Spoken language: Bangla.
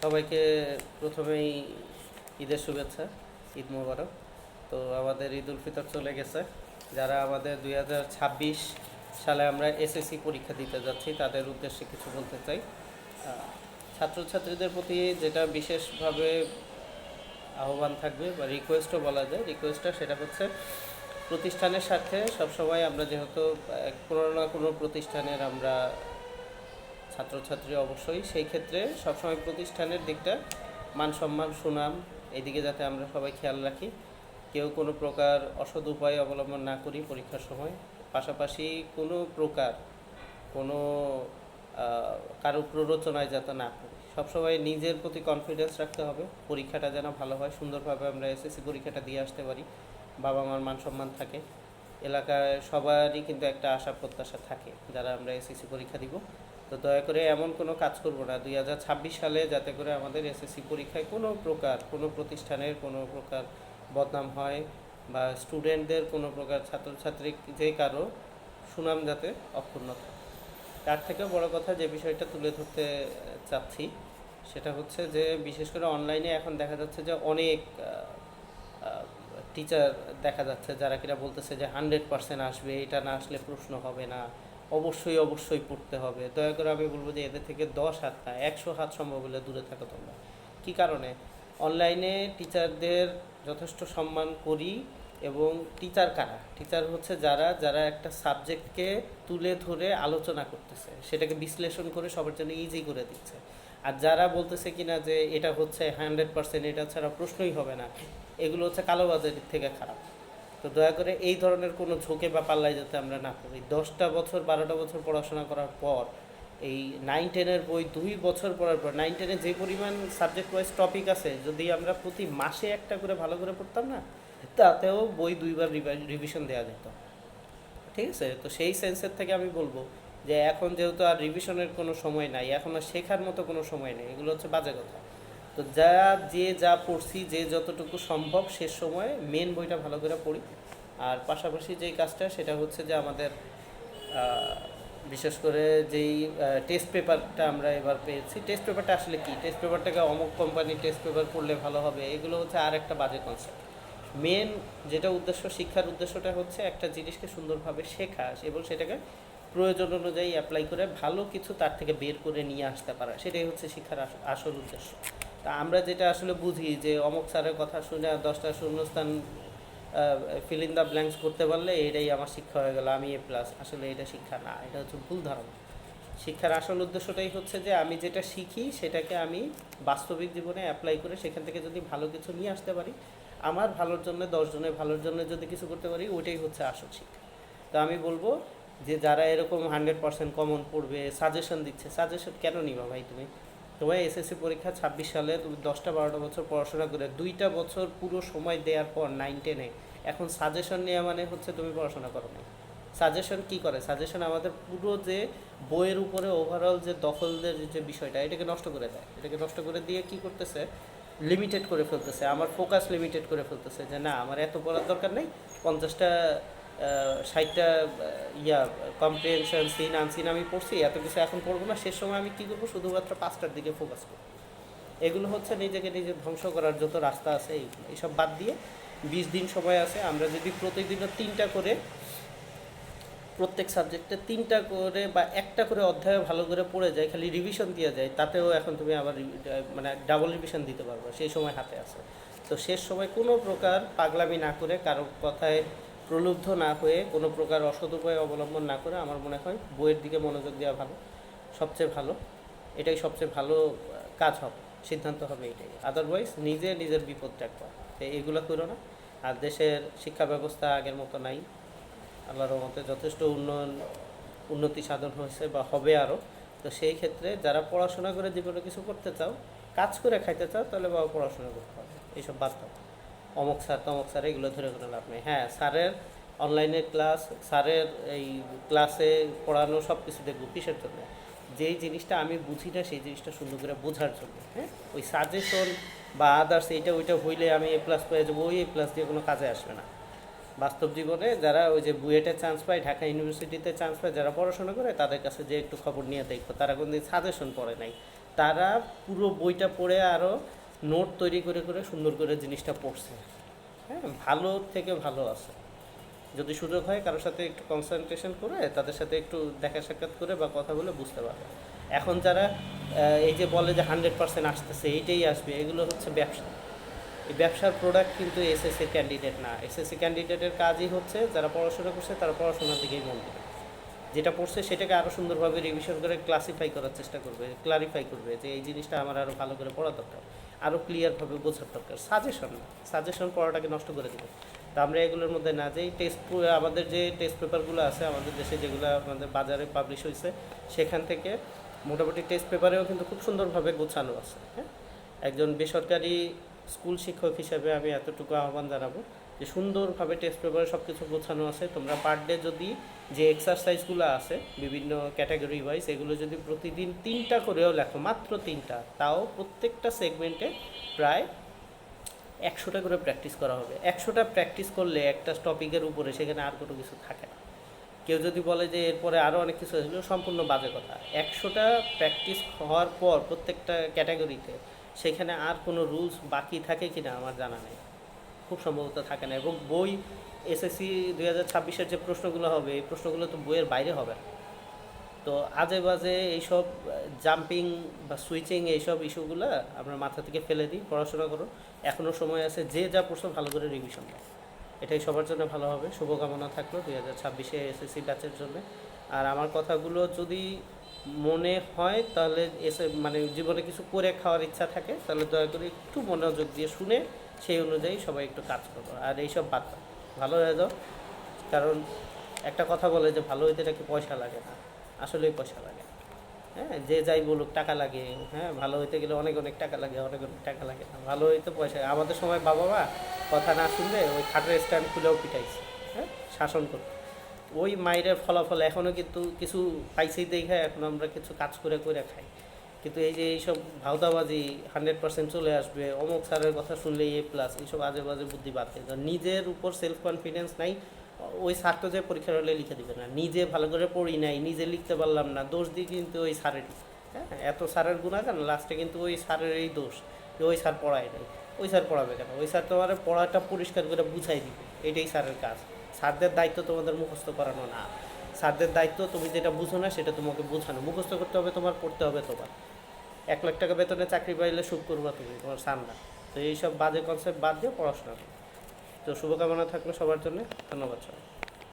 সবাইকে প্রথমেই ঈদের শুভেচ্ছা, ঈদ মোবারক। তো আমাদের ঈদ উল ফিতর চলে গেছে। যারা আমাদের 2026 সালে আমরা এসএসসি পরীক্ষা দিতে যাচ্ছি তাদের উদ্দেশ্যে কিছু বলতে চাই। ছাত্রছাত্রীদের প্রতি যেটা বিশেষভাবে আহ্বান থাকবে বা রিকোয়েস্টও বলা যায়, রিকোয়েস্টটা সেটা হচ্ছে প্রতিষ্ঠানের সাথে সবসময় আমরা যেহেতু কোনো না কোনো প্রতিষ্ঠানের আমরা ছাত্রছাত্রী অবশ্যই, সেই ক্ষেত্রে সবসময় প্রতিষ্ঠানের দিকটা মান সম্মান সুনাম এইদিকে যাতে আমরা সবাই খেয়াল রাখি, কেউ কোনো প্রকার অসৎ উপায় অবলম্বন না করি পরীক্ষার সময়। পাশাপাশি কোনো প্রকার কোনো কারো প্ররোচনায় যাতে না করি। সবসময় নিজের প্রতি কনফিডেন্স রাখতে হবে, পরীক্ষাটা যেন ভালো হয়, সুন্দরভাবে আমরা এসএসসি পরীক্ষাটা দিয়ে আসতে পারি, বাবা মার মান সম্মান থাকে, এলাকায় সবারই কিন্তু একটা আশা প্রত্যাশা থাকে যারা আমরা এসএসসি পরীক্ষা দিব। তো দয়া করে এমন কোনো কাজ করব না 2026 সালে যাতে করে আমাদের এসএসসি পরীক্ষায় কোনো প্রকার কোনো প্রতিষ্ঠানের কোনো প্রকার বদনাম হয় বা স্টুডেন্টদের কোনো প্রকার ছাত্রছাত্রী যে কারো সুনাম যাতে অক্ষুণ্ণ থাকে। তার থেকেও বড় কথা যে বিষয়টা তুলে ধরতে চাচ্ছি সেটা হচ্ছে যে বিশেষ করে অনলাইনে এখন দেখা যাচ্ছে যে অনেক টিচার দেখা যাচ্ছে যারা কিনা বলতেছে যে 100% আসবে, এটা না আসলে প্রশ্ন হবে না, অবশ্যই অবশ্যই পড়তে হবে। দয়া করে আমি বলবো যে এদের থেকে 10 হাত না 100 হাত সম্ভব হলে দূরে থাকো তোমরা। কী কারণে? অনলাইনে টিচারদের যথেষ্ট সম্মান করি, এবং টিচার কারা? টিচার হচ্ছে যারা যারা একটা সাবজেক্টকে তুলে ধরে আলোচনা করতেছে, সেটাকে বিশ্লেষণ করে সবার জন্য ইজি করে দিচ্ছে। আর যারা বলতেছে কিনা যে এটা হচ্ছে 100%, এটা ছাড়া প্রশ্নই হবে না, এগুলো হচ্ছে কালোবাজারির থেকে খারাপ। তো দয়া করে এই ধরনের কোনো ঝোঁকে বা পাল্লায় যাতে আমরা না পড়ি। 10টা বছর 12টা বছর পড়াশোনা করার পর এই 9-10-এর বই 2 বছর পড়ার পর 9-10-এ যে পরিমাণ সাবজেক্ট ওয়াইজ টপিক আছে, যদি আমরা প্রতি মাসে একটা করে ভালো করে পড়তাম না, তাতেও বই 2বার রিভিশন দেওয়া যেত। ঠিক আছে? তো সেই সেন্সের থেকে আমি বলবো যে এখন যেহেতু আর রিভিশনের কোনো সময় নাই, এখন আর শেখার মতো কোনো সময় নেই, এগুলো হচ্ছে বাজে কথা। তো যা পড়ছি, যে যতটুকু সম্ভব শেষ সময়ে মেন বইটা ভালো করে পড়ি। আর পাশাপাশি যেই কাজটা সেটা হচ্ছে যে আমাদের বিশেষ করে যেই টেস্ট পেপারটা আমরা এবার পেয়েছি, টেস্ট পেপারটা আসলে কি, টেস্ট পেপারটাকে অমুক কোম্পানি টেস্ট পেপার পড়লে ভালো হবে, এগুলো হচ্ছে আর একটা বাজে কনসেপ্ট। মেন যেটা উদ্দেশ্য, শিক্ষার উদ্দেশ্যটা হচ্ছে একটা জিনিসকে সুন্দরভাবে শেখা এবং সেটাকে প্রয়োজন অনুযায়ী অ্যাপ্লাই করে ভালো কিছু তার থেকে বের করে নিয়ে আসতে পারা, সেটাই হচ্ছে শিক্ষার আসল উদ্দেশ্য। তা আমরা যেটা আসলে বুঝি যে অমুক স্যারের কথা শুনে 10টা শূন্যস্থান ফিল ইন দ্য ব্ল্যাঙ্কস করতে পারলে এটাই আমার শিক্ষা হয়ে গেল, আমি A+। আসলে এটা শিক্ষা না, এটা হচ্ছে ভুল ধারণা। শিক্ষার আসল উদ্দেশ্যটাই হচ্ছে যে আমি যেটা শিখি সেটাকে আমি বাস্তবিক জীবনে অ্যাপ্লাই করে সেখান থেকে যদি ভালো কিছু নিয়ে আসতে পারি, আমার ভালোর জন্য, 10 জনের ভালোর জন্য যদি কিছু করতে পারি, ওইটাই হচ্ছে আসল শিক্ষা। তো আমি বলবো যে যারা এরকম 100% কমন পড়বে সাজেশন দিচ্ছে, সাজেশন কেন নিবা ভাই তুমি? তোমার এসএসসি পরীক্ষা 26 সালে, তুমি 10টা 12টা বছর পড়াশোনা করে 2টা বছর পুরো সময় দেওয়ার পর 9-10-এ এখন সাজেশন নেওয়া মানে হচ্ছে তুমি পড়াশোনা করো না। সাজেশন কি করে? সাজেশন আমাদের পুরো যে বইয়ের উপরে ওভারঅল যে দখলদের যে বিষয়টা, এটাকে নষ্ট করে দেয়। এটাকে নষ্ট করে দিয়ে কি করতেছে, লিমিটেড করে ফেলতেছে, আমার ফোকাস লিমিটেড করে ফেলতেছে, যে না আমার এত পড়ার দরকার নেই, 50টা 60টা কম্প্রিহেনশন সিন আনসিন আমি পড়ছি, এত কিছু এখন পড়বো না, শেষ সময় আমি কী করবো, শুধুমাত্র 5টার দিকে ফোকাস করবো। এগুলো হচ্ছে নিজেকে নিজে ধ্বংস করার যত রাস্তা আছে এইসব বাদ দিয়ে 20 দিন সময় আছে, আমরা যদি প্রতিদিনও 3টা করে, প্রত্যেক সাবজেক্টে 3টা করে বা একটা করে অধ্যায় ভালো করে পড়ে যায়, খালি রিভিশন দিয়ে যায়, তাতেও এখন তুমি আবার মানে ডাবল রিভিশন দিতে পারবে, সেই সময় হাতে আছে। তো শেষ সময় কোনো প্রকার পাগলামি না করে, কারো কথায় প্রলুব্ধ না হয়ে, কোনো প্রকার অসৎ উপায় অবলম্বন না করে আমার মনে হয় বইয়ের দিকে মনোযোগ দেওয়া ভালো, সবচেয়ে ভালো। এটাই সবচেয়ে ভালো কাজ হবে, সিদ্ধান্ত হবে এটাই। আদারওয়াইজ নিজের বিপদ রাখবা, এগুলো করো না। আর দেশের শিক্ষা ব্যবস্থা আগের মতো নাই, আল্লাহর রহমতে যথেষ্ট উন্নতি সাধন হয়েছে বা হবে আরও। তো সেই ক্ষেত্রে যারা পড়াশোনা করে জীবনে কিছু করতে চাও, কাজ করে খাইতে চাও, তাহলে বাবা পড়াশোনা করতে হবে, এইসব বাদ দাও। অমুক স্যার তমুক স্যার এগুলো ধরে কোনো লাভ নেই। হ্যাঁ, স্যারের অনলাইনের ক্লাস, স্যারের এই ক্লাসে পড়ানো সব কিছু দেখবো কিসের জন্য? যেই জিনিসটা আমি বুঝি না সেই জিনিসটা সুন্দর করে বোঝার জন্য। হ্যাঁ, ওই সাজেশন বা আদার্স এইটা ওইটা হইলে আমি A+ পেয়ে যাবো, ওই A+ দিয়ে কোনো কাজে আসবে না। বাস্তব জীবনে যারা ওই যে বুয়েটে চান্স পায়, ঢাকা ইউনিভার্সিটিতে চান্স পায়, যারা পড়াশোনা করে, তাদের কাছে যে একটু খবর নিয়ে দেখবো, তারা কোনদিন সাজেশন পড়ে নাই, তারা পুরো বইটা পড়ে আরও নোট তৈরি করে করে সুন্দর করে জিনিসটা পড়ছে। হ্যাঁ, ভালো থেকে ভালো আছে। যদি সুযোগ হয় কারোর সাথে একটু কনসালটেশন করে তাদের সাথে একটু দেখা সাক্ষাৎ করে বা কথা বলে বুঝতে পারবে। এখন যারা এই যে বলে যে 100% আসতেছে এইটাই আসবে, এগুলো হচ্ছে ব্যবসা। এই ব্যবসার প্রোডাক্ট কিন্তু এসএসসি ক্যান্ডিডেট না। এসএসসি ক্যান্ডিডেটের কাজই হচ্ছে যারা পড়াশোনা করছে তারা পড়াশোনার দিকেই মন দেবে, যেটা পড়ছে সেটাকে আরও সুন্দরভাবে রিভিশন করে ক্লাসিফাই করার চেষ্টা করবে, ক্লারিফাই করবে যে এই জিনিসটা আমার আরও ভালো করে পড়া দরকার, আরও ক্লিয়ারভাবে বোঝার দরকার। সাজেশন পড়াটাকে নষ্ট করে দেবে। তো আমরা এগুলোর মধ্যে না যেই আমাদের যে টেস্ট পেপারগুলো আছে আমাদের দেশে যেগুলো আমাদের বাজারে পাবলিশ হয়েছে সেখান থেকে মোটামুটি টেস্ট পেপারেও কিন্তু খুব সুন্দরভাবে গোছানো আছে। হ্যাঁ, একজন বেসরকারি স্কুল শিক্ষক হিসেবে আমি এতটুকু আহ্বান জানাবো যে সুন্দরভাবে টেস্ট পেপারে সব কিছু গোছানো আছে। তোমরা পার ডে যদি যে এক্সারসাইজগুলো আছে বিভিন্ন ক্যাটাগরি ওয়াইজ এগুলো যদি প্রতিদিন 3টা করেও লেখো, মাত্র 3টা, তাও প্রত্যেকটা সেগমেন্টে প্রায় 100টা করে প্র্যাকটিস করা হবে। 100টা প্র্যাকটিস করলে একটা টপিকের উপরে সেখানে আর কোনো কিছু থাকে না। কেউ যদি বলে যে এরপরে আরও অনেক কিছু এগুলো সম্পূর্ণ বাজে কথা। 100টা প্র্যাকটিস হওয়ার পর প্রত্যেকটা ক্যাটাগরিতে সেখানে আর কোনো রুলস বাকি থাকে কি না আমার জানা নেই, খুব সম্ভবত থাকে না। এবং বই এসএসসি 2026-এর যে প্রশ্নগুলো হবে এই প্রশ্নগুলো তো বইয়ের বাইরে হবে না। তো আজে বাজে এইসব জাম্পিং বা সুইচিং এইসব ইস্যুগুলো আমরা মাথা থেকে ফেলে দিই, পড়াশোনা করো, এখনও সময় আছে, যে যা পড়ছো ভালো করে রিভিশন দাও, এটাই সবার জন্য ভালো হবে। শুভকামনা থাকলো 2026-এ এসএসসি ব্যাচের জন্য। আর আমার কথাগুলো যদি মনে হয় তাহলে মানে জীবনে কিছু করে খাওয়ার ইচ্ছা থাকে তাহলে দয়া করে একটু মনোযোগ দিয়ে শুনে সেই অনুযায়ী সবাই একটু কাজ করবো। আর এইসব বাদ দাও, ভালো হয়ে যাও। কারণ একটা কথা বলে যে ভালো হইতে নাকি পয়সা লাগে না, আসলেই পয়সা লাগে। হ্যাঁ, যে যাই বলুক টাকা লাগে। হ্যাঁ, ভালো হইতে গেলে অনেক অনেক টাকা লাগে, অনেক অনেক টাকা লাগে না, ভালো হইতে পয়সা। আমাদের সময় বাবা মা কথা না শুনলে ওই খাটের স্ট্যান্ড খুলেও পিটাইছে। হ্যাঁ, শাসন করতো। ওই মায়ের ফলাফল এখনও কিন্তু কিছু পাইছেই দেখে এখন আমরা কিছু কাজ করে করে খাই। কিন্তু এই যে এইসব ভাওতাবাজি 100% চলে আসবে, অমুক স্যারের কথা শুনলেই A+, এইসব আজে বাজে বুদ্ধি বাদ দিয়ে নিজের উপর সেলফ কনফিডেন্স নাই। ওই স্যার তো যে পরীক্ষার হলে লিখে দিবে না, নিজে ভালো করে পড়ি নাই, নিজে লিখতে পারলাম না, দোষ দিই কিন্তু ওই স্যারেরই। হ্যাঁ, এত স্যারের গুণাগান, লাস্টে কিন্তু ওই স্যারেরই দোষ যে ওই স্যার পড়ায় নাই। ওই স্যার পড়াবে কেন? ওই স্যার তোমার পড়াটা পরিষ্কার করে বুঝাই দিবে, এটাই স্যারের কাজ। স্যারদের দায়িত্ব তোমাদের মুখস্থ করানো না, স্যারদের দায়িত্ব তুমি যেটা বুঝো না সেটা তোমাকে বোঝানো। মুখস্থ করতে হবে তোমার, পড়তে হবে তোমার। 1 লাখ টাকা বেতনে চাকরি পাইলে সুখ করবা তুমি, তোমার স্যার না। তো এইসব বাজে কনসেপ্ট বাদ দিয়ে পড়াশোনা করো। তো শুভকামনা থাকলো সবার জন্য, ধন্যবাদ সবাই।